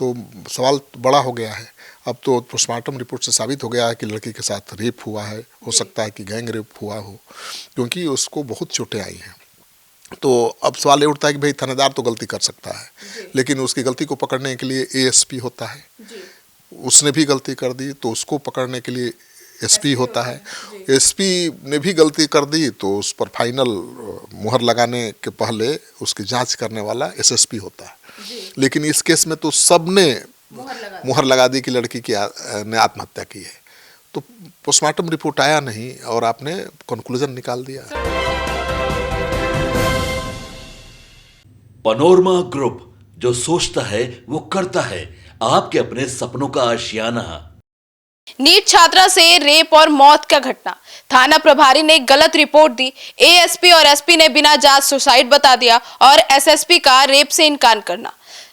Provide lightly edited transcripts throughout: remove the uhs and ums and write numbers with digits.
तो सवाल बड़ा हो गया है। अब तो पोस्टमार्टम रिपोर्ट से साबित हो गया है कि लड़की के साथ रेप हुआ है, हो सकता है कि गैंग रेप हुआ हो, क्योंकि उसको बहुत चोटें आई हैं। तो अब सवाल ये उठता है कि भाई थानेदार तो गलती कर सकता है, लेकिन उसकी गलती को पकड़ने के लिए एएसपी होता है। उसने भी गलती कर दी तो उसको पकड़ने के लिए एसपी होता है। एसपी ने भी गलती कर दी तो उस पर फाइनल मुहर लगाने के पहले उसकी जांच करने वाला एसएसपी होता है। लेकिन इस केस में तो सबने मुहर लगा दी कि लड़की की ने आत्महत्या की है। तो पोस्टमार्टम रिपोर्ट आया नहीं और आपने कंक्लूजन निकाल दिया। पनोरमा ग्रुप, जो सोचता है वो करता है। आपके अपने सपनों का आशियाना। नीट छात्रा से रेप और मौत का घटना, थाना प्रभारी ने गलत रिपोर्ट दी। एएसपी और एसपी ने बिना जांच सुसाइड बता दिया और एसएसपी का रेप से इनकार करना।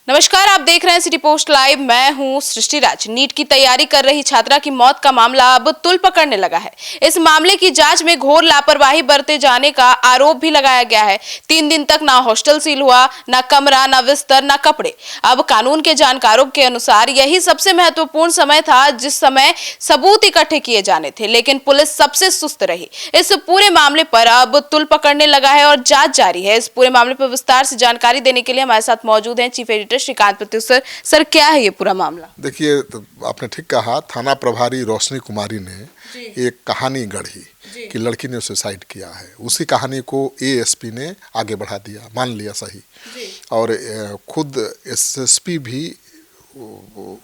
नमस्कार, आप देख रहे हैं सिटी पोस्ट लाइव। मैं हूं सृष्टि राज। नीट की तैयारी कर रही छात्रा की मौत का मामला अब तुल पकड़ने लगा है। इस मामले की जांच में घोर लापरवाही बरते जाने का आरोप भी लगाया गया है। 3 दिन तक ना हॉस्टल सील हुआ, ना कमरा, ना बिस्तर, ना कपड़े। अब कानून के जानकारों के अनुसार यही सबसे महत्वपूर्ण समय था जिस समय सबूत इकट्ठे किए जाने थे, लेकिन पुलिस सबसे सुस्त रही। इस पूरे मामले पर अब तुल पकड़ने लगा है और जांच जारी है। इस पूरे मामले पर विस्तार से जानकारी देने के लिए हमारे साथ मौजूद हैं chief editor Shrikant Pratyush. Sir, क्या है ये पूरा मामला? देखिए, तो आपने ठीक कहा। थाना प्रभारी रोशनी कुमारी ने एक कहानी गढ़ी कि लड़की ने सुसाइड किया है। उसी कहानी को एएसपी ने आगे बढ़ा दिया, मान लिया सही। और खुद एसएसपी भी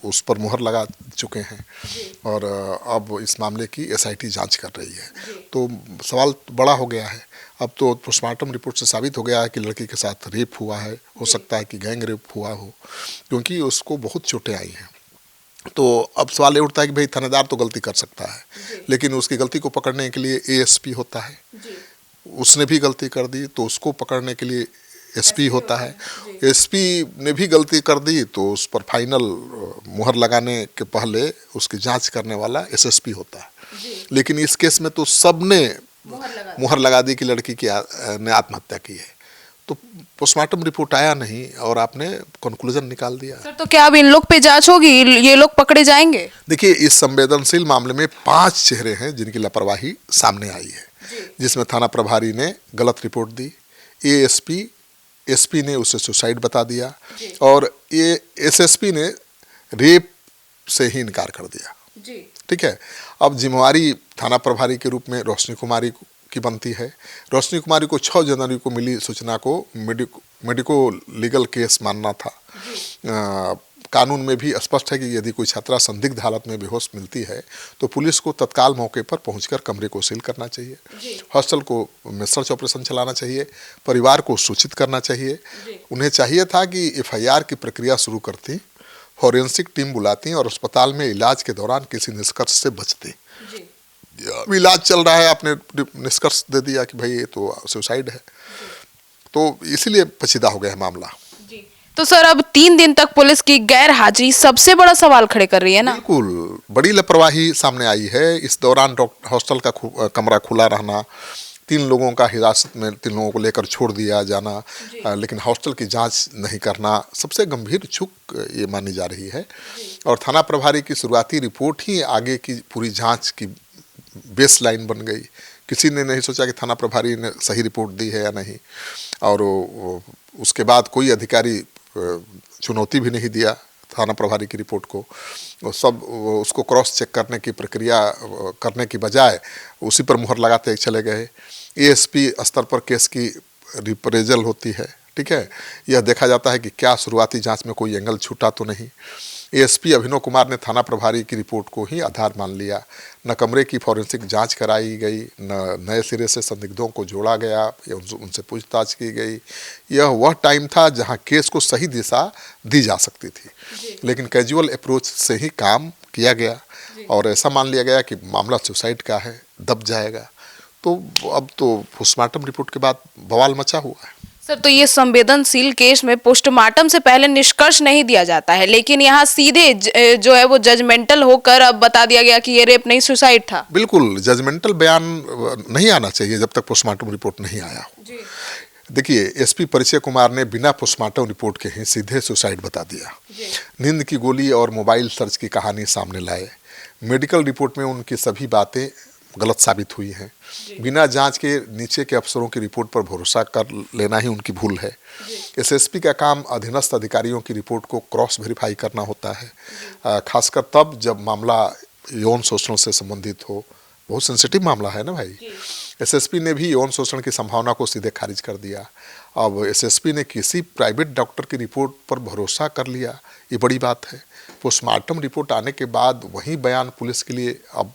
उस पर मुहर लगा चुके हैं और अब इस मामले की एसआईटी जांच कर रही है। तो सवाल बड़ा हो गया है। अब तो पोस्टमार्टम रिपोर्ट से साबित हो गया है कि लड़की के साथ रेप हुआ है, हो सकता है कि गैंग रेप हुआ हो, क्योंकि उसको बहुत चोटें आई हैं। तो अब सवाल ये उठता है कि भाई थानेदार तो गलती कर सकता है, लेकिन उसकी गलती को पकड़ने के लिए एएसपी होता है। उसने भी गलती कर दी तो उसको पकड़ने के लिए एसपी होता है। एसपी ने भी गलती कर दी तो उस पर फाइनल मुहर लगाने के पहले उसकी जांच करने वाला एसएसपी होता है। लेकिन इस केस में तो सबने मुहर लगा दी कि लड़की की ने आत्महत्या की है। तो पोस्टमार्टम रिपोर्ट आया नहीं और आपने कंक्लूजन निकाल दिया। सर, तो क्या अब इन लोग पे जांच होगी? ये लोग पकड़े जाएंगे? देखिए, इस संवेदनशील मामले में 5 चेहरे हैं जिनकी लापरवाही सामने आई है, जिसमें थाना प्रभारी ने गलत रिपोर्ट दी, एसपी ने उसे सुसाइड बता दिया और ये एसएसपी ने रेप से ही इनकार कर दिया। ठीक है। अब जिम्मेवारी थाना प्रभारी के रूप में रोशनी कुमारी की बनती है। रोशनी कुमारी को 6 जनवरी को मिली सूचना को मेडिको लीगल केस मानना था। कानून में भी स्पष्ट है कि यदि कोई छात्रा संदिग्ध हालत में बेहोश मिलती है तो पुलिस को तत्काल मौके पर पहुंचकर कमरे को सील करना चाहिए, हॉस्टल को में सर्च ऑपरेशन चलाना चाहिए, परिवार को सूचित करना चाहिए। उन्हें चाहिए था कि एफआईआर की प्रक्रिया शुरू करती, फॉरेंसिक टीम बुलाती और अस्पताल में इलाज के दौरान किसी निष्कर्ष से बचती। इलाज चल रहा है, आपने निष्कर्ष दे दिया कि भाई ये तो सुसाइड है, तो इसीलिए पेचीदा हो गया है मामला। तो सर, अब 3 दिन तक पुलिस की गैर हाजिरी सबसे बड़ा सवाल खड़े कर रही है ना? बिल्कुल, बड़ी लापरवाही सामने आई है। इस दौरान हॉस्टल का कमरा खुला रहना, 3 लोगों का हिरासत में 3 लोगों को लेकर छोड़ दिया जाना, लेकिन हॉस्टल की जांच नहीं करना सबसे गंभीर चूक ये मानी जा रही है। और थाना प्रभारी की शुरुआती रिपोर्ट ही आगे की पूरी जांच की बेस लाइन बन गई। किसी ने नहीं सोचा कि थाना प्रभारी ने सही रिपोर्ट दी है या नहीं, और उसके बाद कोई अधिकारी चुनौती भी नहीं दिया थाना प्रभारी की रिपोर्ट को। सब उसको क्रॉस चेक करने की प्रक्रिया करने की बजाय उसी पर मुहर लगाते चले गए। एएसपी स्तर पर केस की रिप्रेजल होती है। ठीक है, यह देखा जाता है कि क्या शुरुआती जांच में कोई एंगल छूटा तो नहीं। एएसपी अभिनव कुमार ने थाना प्रभारी की रिपोर्ट को ही आधार मान लिया। न कमरे की फॉरेंसिक जांच कराई गई, न नए सिरे से संदिग्धों को जोड़ा गया या उनसे पूछताछ की गई। यह वह टाइम था जहां केस को सही दिशा दी जा सकती थी, लेकिन कैजुअल अप्रोच से ही काम किया गया और ऐसा मान लिया गया कि मामला सुसाइड का है, दब जाएगा। तो अब तो पोस्टमार्टम रिपोर्ट के बाद बवाल मचा हुआ है। सर, तो ये संवेदनशील केस में पोस्टमार्टम से पहले निष्कर्ष नहीं दिया जाता है, लेकिन यहाँ सीधे जो है वो जजमेंटल होकर अब बता दिया गया कि ये रेप नहीं सुसाइड था। बिल्कुल, जजमेंटल बयान नहीं आना चाहिए जब तक पोस्टमार्टम रिपोर्ट नहीं आया हो। देखिए, एसपी परिचय कुमार ने बिना पोस्टमार्टम रिपोर्ट के ही सीधे सुसाइड बता दिया। नींद की गोली और मोबाइल सर्च की कहानी सामने लाए। मेडिकल रिपोर्ट में उनकी सभी बातें गलत साबित हुई हैं। बिना जांच के नीचे के अफसरों की रिपोर्ट पर भरोसा कर लेना ही उनकी भूल है। एसएसपी का काम अधीनस्थ अधिकारियों की रिपोर्ट को क्रॉस वेरीफाई करना होता है, खासकर तब जब मामला यौन शोषण से संबंधित हो। बहुत सेंसिटिव मामला है ना भाई। एसएसपी ने भी यौन शोषण की संभावना को सीधे खारिज कर दिया। अब एसएसपी ने किसी प्राइवेट डॉक्टर की रिपोर्ट पर भरोसा कर लिया, ये बड़ी बात है। पोस्टमार्टम रिपोर्ट आने के बाद वही बयान पुलिस के लिए अब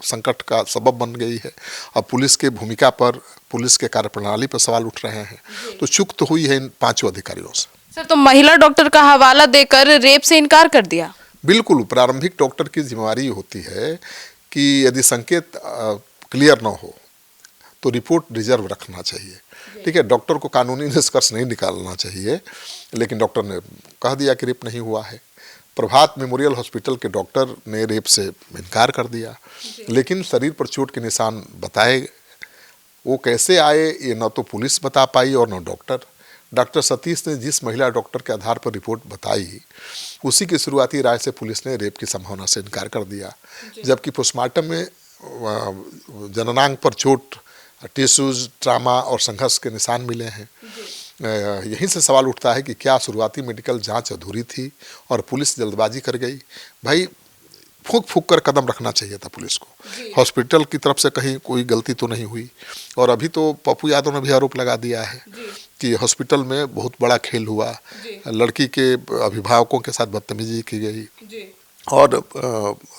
संकट का सबब बन गई है। अब पुलिस के भूमिका पर, पुलिस के कार्यप्रणाली पर सवाल उठ रहे हैं। तो चूक तो हुई है इन 5 अधिकारियों से। सर, तो महिला डॉक्टर का हवाला देकर रेप से इनकार कर दिया। बिल्कुल, प्रारंभिक डॉक्टर की जिम्मेवारी होती है कि यदि संकेत क्लियर ना हो तो रिपोर्ट रिजर्व रखना चाहिए। ठीक है, डॉक्टर को कानूनी निष्कर्ष नहीं निकालना चाहिए, लेकिन डॉक्टर ने कह दिया कि रेप नहीं हुआ है। प्रभात मेमोरियल हॉस्पिटल के डॉक्टर ने रेप से इनकार कर दिया, लेकिन शरीर पर चोट के निशान बताए। वो कैसे आए ये न तो पुलिस बता पाई और न डॉक्टर। डॉक्टर सतीश ने जिस महिला डॉक्टर के आधार पर रिपोर्ट बताई, उसी की शुरुआती राय से पुलिस ने रेप की संभावना से इनकार कर दिया। जबकि पोस्टमार्टम में जननांग पर चोट, टिश्यूज, ट्रामा और संघर्ष के निशान मिले हैं। यहीं से सवाल उठता है कि क्या शुरुआती मेडिकल जांच अधूरी थी और पुलिस जल्दबाजी कर गई। भाई, फूंक फूंक कर कदम रखना चाहिए था पुलिस को। हॉस्पिटल की तरफ से कहीं कोई गलती तो नहीं हुई। और अभी तो पप्पू यादव ने भी आरोप लगा दिया है कि हॉस्पिटल में बहुत बड़ा खेल हुआ, लड़की के अभिभावकों के साथ बदतमीजी की गई और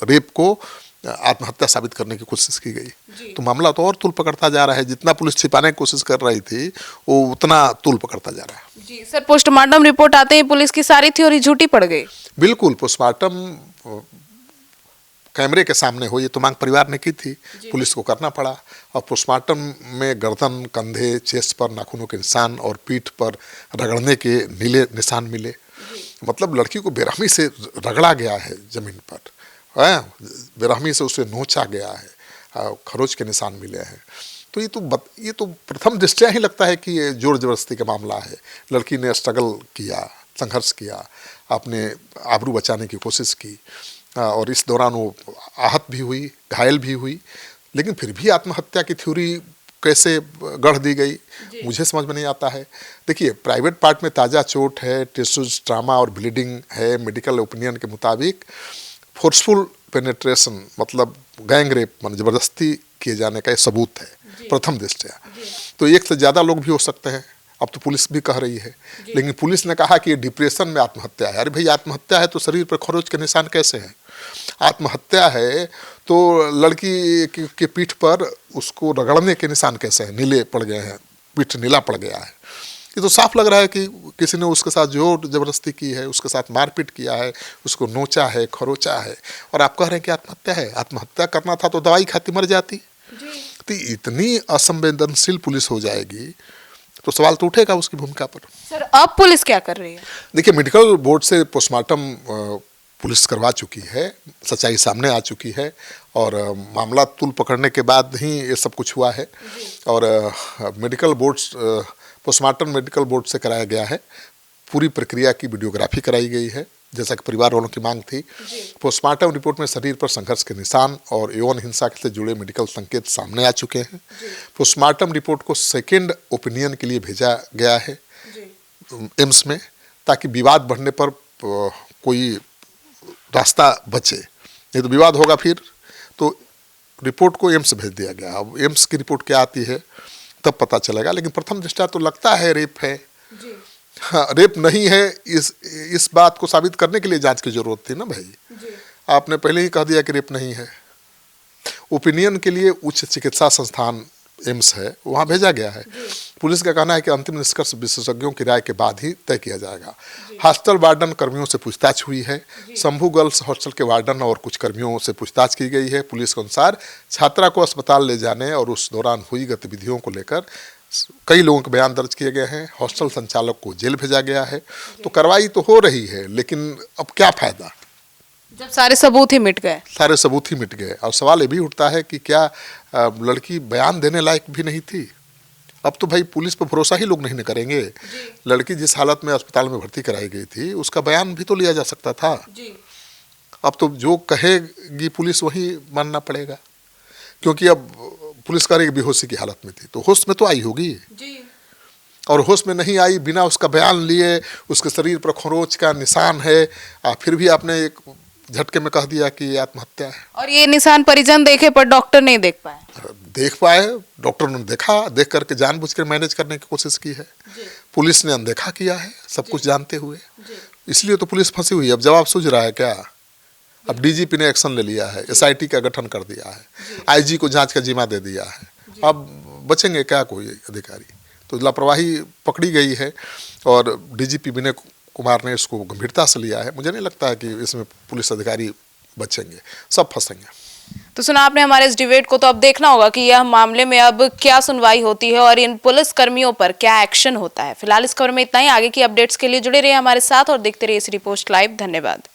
रेप को आत्महत्या साबित करने की कोशिश की गई। तो मामला तो और तूल पकड़ता जा रहा है। जितना पुलिस छिपाने की कोशिश कर रही थी, वो उतना तूल पकड़ता जा रहा है। जी सर, पोस्टमार्टम रिपोर्ट आते ही पुलिस की सारी थ्योरी झूठी पड़ गई। बिल्कुल, पोस्टमार्टम कैमरे के सामने हो, ये तो मांग परिवार ने की थी, पुलिस को करना पड़ा। और पोस्टमार्टम में गर्दन, कंधे, चेस्ट पर नाखूनों के निशान और पीठ पर रगड़ने के नीले निशान मिले। मतलब लड़की को बेरहमी से रगड़ा गया है जमीन पर, बेरहमी से उसे नोचा गया है, खरोच के निशान मिले हैं। तो ये तो प्रथम दृष्टया ही लगता है कि ये जोर जबरदस्ती का मामला है। लड़की ने स्ट्रगल किया, संघर्ष किया, अपने आबरू बचाने की कोशिश की और इस दौरान वो आहत भी हुई, घायल भी हुई। लेकिन फिर भी आत्महत्या की थ्योरी कैसे गढ़ दी गई, मुझे समझ में नहीं आता है। देखिए, प्राइवेट पार्ट में ताज़ा चोट है, टिश्यूज, ट्रामा और ब्लीडिंग है। मेडिकल ओपिनियन के मुताबिक फोर्सफुल पेनेट्रेशन मतलब गैंग रेप, मान जबरदस्ती किए जाने का सबूत है प्रथम दृष्टया। तो एक से ज़्यादा लोग भी हो सकते हैं, अब तो पुलिस भी कह रही है। लेकिन पुलिस ने कहा कि ये डिप्रेशन में आत्महत्या है। अरे भाई, आत्महत्या है तो शरीर पर खरोच के निशान कैसे हैं? आत्महत्या है तो लड़की के पीठ पर उसको रगड़ने के निशान कैसे हैं? नीले पड़ गए हैं, पीठ नीला पड़ गया है। ये तो साफ लग रहा है कि किसी ने उसके साथ जोर जबरदस्ती की है, उसके साथ मारपीट किया है, उसको नोचा है, खरोचा है। और आप कह रहे हैं कि आत्महत्या है। आत्महत्या करना था तो दवाई खाती मर जाती। तो इतनी असंवेदनशील पुलिस हो जाएगी तो सवाल तो उठेगा उसकी भूमिका पर। सर, अब पुलिस क्या कर रही है? देखिए, मेडिकल बोर्ड से पोस्टमार्टम पुलिस करवा चुकी है, सच्चाई सामने आ चुकी है और मामला तूल पकड़ने के बाद ही ये सब कुछ हुआ है। और medical board, postmortem medical board से कराया गया है। पूरी प्रक्रिया की वीडियोग्राफी कराई गई है, जैसा कि परिवार वालों की मांग थी। पोस्टमार्टम रिपोर्ट में शरीर पर संघर्ष के निशान और यौन हिंसा से जुड़े मेडिकल संकेत सामने आ चुके हैं। पोस्टमार्टम रिपोर्ट को सेकेंड ओपिनियन के लिए भेजा गया है एम्स में, ताकि विवाद बढ़ने पर कोई रास्ता बचे। नहीं तो विवाद होगा फिर। तो रिपोर्ट को एम्स भेज दिया गया। अब एम्स की रिपोर्ट क्या आती है तब पता चलेगा। लेकिन प्रथम दृष्टया तो लगता है रेप है। हाँ, रेप नहीं है, इस बात को साबित करने के लिए जांच की जरूरत थी ना भाई। आपने पहले ही कह दिया कि रेप नहीं है। ओपिनियन के लिए उच्च चिकित्सा संस्थान एम्स है, वहाँ भेजा गया है। पुलिस का कहना है कि अंतिम निष्कर्ष विशेषज्ञों की राय के बाद ही तय किया जाएगा। हॉस्टल वार्डन कर्मियों से पूछताछ हुई है। शंभू गर्ल्स हॉस्टल के वार्डन और कुछ कर्मियों से पूछताछ की गई है। पुलिस के अनुसार छात्रा को अस्पताल ले जाने और उस दौरान हुई गतिविधियों को लेकर कई लोगों के बयान दर्ज किए गए हैं। हॉस्टल संचालक को जेल भेजा गया है। तो कार्रवाई तो हो रही है, लेकिन अब क्या फायदा जब सारे सबूत ही मिट गए? सारे सबूत ही मिट गए। और सवाल ये भी उठता है कि क्या लड़की बयान देने लायक भी नहीं थी? अब तो भाई पुलिस पर भरोसा ही लोग नहीं न करेंगे। लड़की जिस हालत में अस्पताल में भर्ती कराई गई थी उसका बयान भी तो लिया जा सकता था। अब तो जो कहेगी पुलिस वही मानना पड़ेगा, क्योंकि अब पुलिस कह रही बेहोशी की हालत में थी, तो होश में तो आई होगी। और होश में नहीं आई, बिना उसका बयान लिए, उसके शरीर पर खरोंच का निशान है, फिर भी आपने एक झटके में कह दिया कि ये आत्महत्या है। और ये निशान परिजन देखे पर डॉक्टर नहीं देख पाए। देख पाए, डॉक्टर ने देखा, देख करके जानबूझकर मैनेज करने की कोशिश की है। पुलिस ने अनदेखा किया है सब कुछ जानते हुए, इसलिए तो पुलिस फंसी हुई है। अब जवाब सूझ रहा है क्या? अब डीजीपी ने एक्शन ले लिया है, एसआईटी का गठन कर दिया है, आईजी को जांच का जिम्मा दे दिया है। अब बचेंगे क्या कोई अधिकारी? तो लापरवाही पकड़ी गई है और डीजीपी विनय कुमार ने इसको गंभीरता से लिया है। मुझे नहीं लगता है कि इसमें पुलिस अधिकारी बचेंगे, सब फंसेंगे। तो सुना आपने हमारे इस डिबेट को, तो अब देखना होगा कि यह मामले में अब क्या सुनवाई होती है और इन पुलिस कर्मियों पर क्या एक्शन होता है। फिलहाल इस खबर में इतना ही। आगे की अपडेट्स के लिए जुड़े रहिए हमारे साथ और देखते रहिए सिटी पोस्ट लाइव। धन्यवाद।